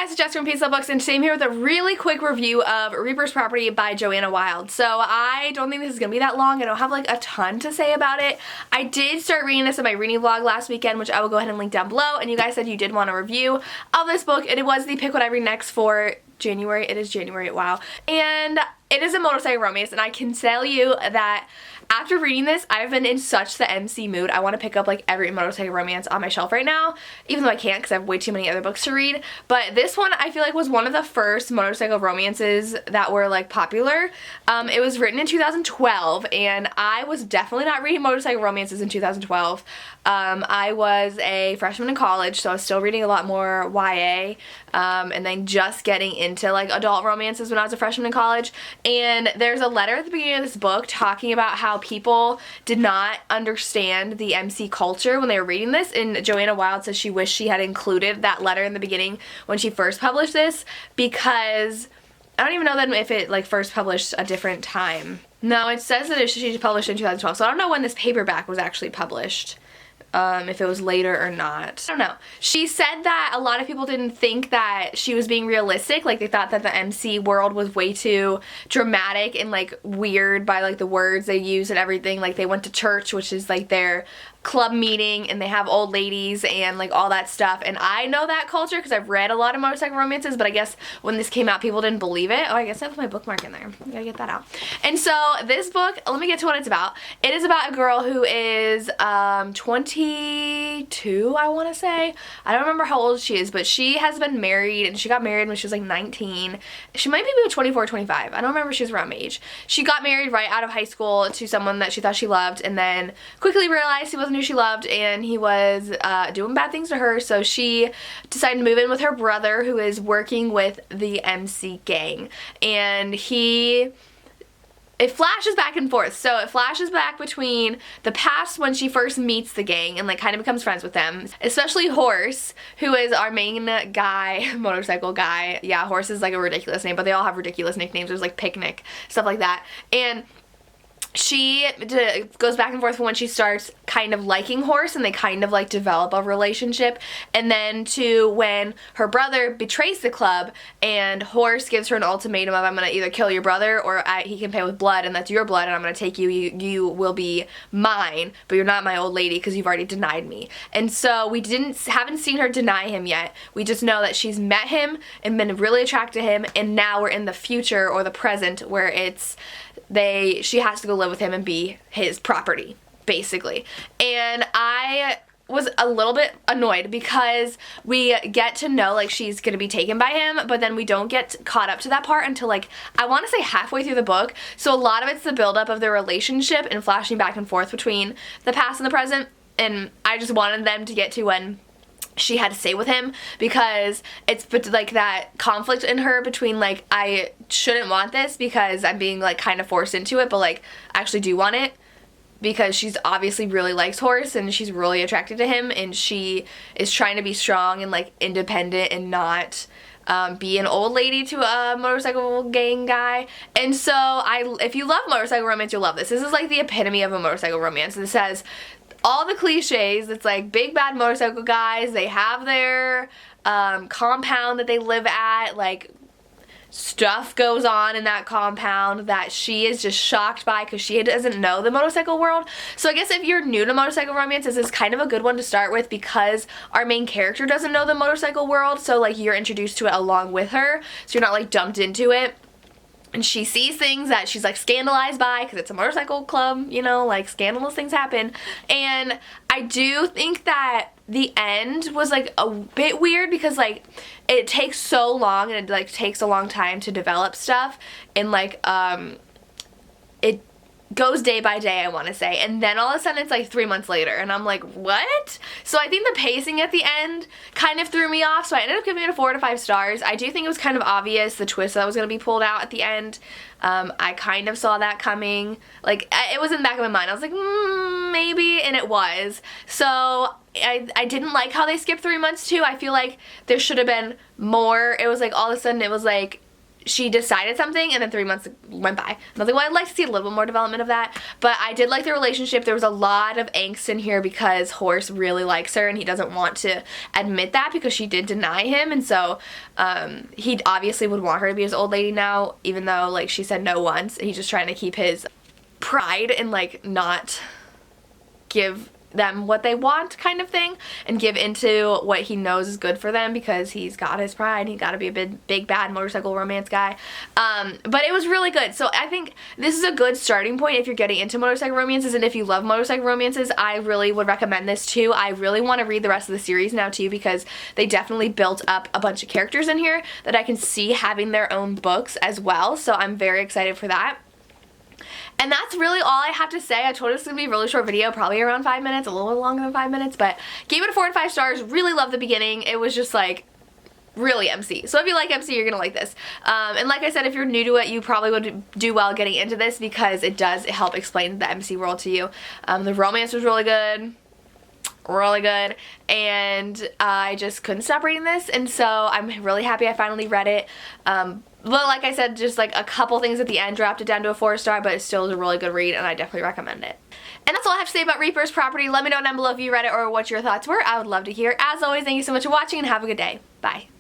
guys, it's Jessica from Peace Love Books, and today I'm here with a really quick review of Reaper's Property by Joanna Wylde. So I don't think this is going to be that long. I don't have like a ton to say about it. I did start reading this in my reading vlog last weekend, which I will go ahead and link down below, and you guys said you did want a review of this book, and it was the pick what I read next for January. It is January, wow. And it is a motorcycle romance, and I can tell you that after reading this, I've been in such the MC mood. I want to pick up like every motorcycle romance on my shelf right now, even though I can't because I have way too many other books to read. But this one I feel like was one of the first motorcycle romances that were like popular. It was written in 2012, and I was definitely not reading motorcycle romances in 2012. I was a freshman in college, so I was still reading a lot more YA, and then just getting into like adult romances when I was a freshman in college. And there's a letter at the beginning of this book talking about how people did not understand the MC culture when they were reading this, and Joanna Wylde says she wished she had included that letter in the beginning when she first published this, because I don't even know then if it like first published a different time. No, it says that she published in 2012, so I don't know when this paperback was actually published. If it was later or not. I don't know. She said that a lot of people didn't think that she was being realistic. Like, they thought that the MC world was way too dramatic and like weird by like the words they use and everything. Like, they went to church, which is like their club meeting, and they have old ladies and like all that stuff, and I know that culture because I've read a lot of motorcycle romances, but I guess when this came out people didn't believe it. Oh, I guess I have my bookmark in there. I gotta get that out. And so this book, let me get to what it's about. It is about a girl who is 22, I want to say. I don't remember how old she is, but she has been married, and she got married when she was like 19. She might be 24 or 25. I don't remember if she was around my age. She got married right out of high school to someone that she thought she loved, and then quickly realized he wasn't who she loved, and he was doing bad things to her, so she decided to move in with her brother, who is working with the MC gang. And it flashes back and forth. So it flashes back between the past when she first meets the gang and like kind of becomes friends with them, especially Horse, who is our main guy, motorcycle guy. Yeah, Horse is like a ridiculous name, but they all have ridiculous nicknames. There's like Picnic, stuff like that. And she goes back and forth from when she starts kind of liking Horse and they kind of like develop a relationship, and then to when her brother betrays the club and Horse gives her an ultimatum of, I'm going to either kill your brother or he can pay with blood, and that's your blood, and I'm going to take you. You will be mine, but you're not my old lady because you've already denied me. And so we haven't seen her deny him yet. We just know that she's met him and been really attracted to him, and now we're in the future or the present where she has to go live with him and be his property, basically. And I was a little bit annoyed because we get to know like she's gonna be taken by him, but then we don't get caught up to that part until like, I want to say halfway through the book. So a lot of it's the buildup of their relationship and flashing back and forth between the past and the present, and I just wanted them to get to when she had to stay with him, because it's like that conflict in her between like, I shouldn't want this because I'm being like kind of forced into it, but like I actually do want it because she's obviously really likes Horse and she's really attracted to him, and she is trying to be strong and like independent and not be an old lady to a motorcycle gang guy. And so if you love motorcycle romance, you'll love this. This is like the epitome of a motorcycle romance. This says all the cliches. It's like big bad motorcycle guys, they have their compound that they live at, like stuff goes on in that compound that she is just shocked by because she doesn't know the motorcycle world. So I guess if you're new to motorcycle romance, this is kind of a good one to start with because our main character doesn't know the motorcycle world, so like you're introduced to it along with her, so you're not like dumped into it. And she sees things that she's like scandalized by because it's a motorcycle club, you know, like scandalous things happen. And I do think that the end was like a bit weird because like it takes so long, and it like takes a long time to develop stuff, and like it goes day by day, I want to say, and then all of a sudden it's like 3 months later, and I'm like, what? So I think the pacing at the end kind of threw me off, so I ended up giving it a 4 to 5 stars. I do think it was kind of obvious the twist that was going to be pulled out at the end. I kind of saw that coming. Like, it was in the back of my mind. I was like, maybe, and it was. So I didn't like how they skipped 3 months too. I feel like there should have been more. It was like all of a sudden it was like she decided something and then 3 months went by. And I was like, well, I'd like to see a little bit more development of that. But I did like the relationship. There was a lot of angst in here because Horse really likes her and he doesn't want to admit that because she did deny him. And so he obviously would want her to be his old lady now, even though like she said no once. He's just trying to keep his pride and like not give them what they want kind of thing and give into what he knows is good for them because he's got his pride. He's got to be a big bad motorcycle romance guy. But it was really good. So I think this is a good starting point if you're getting into motorcycle romances, and if you love motorcycle romances, I really would recommend this too. I really want to read the rest of the series now too because they definitely built up a bunch of characters in here that I can see having their own books as well. So I'm very excited for that. And that's really all I have to say. I told you this was going to be a really short video, probably around 5 minutes, a little bit longer than 5 minutes, but gave it a 4 and 5 stars. Really loved the beginning. It was just like really MC. So if you like MC, you're going to like this. And like I said, if you're new to it, you probably would do well getting into this because it does help explain the MC world to you. The romance was really good. And I just couldn't stop reading this, and so I'm really happy I finally read it. Well, like I said, just like a couple things at the end dropped it down to a 4 star, but it still is a really good read and I definitely recommend it. And that's all I have to say about Reaper's Property. Let me know down below if you read it or what your thoughts were. I would love to hear. As always, thank you so much for watching and have a good day. Bye.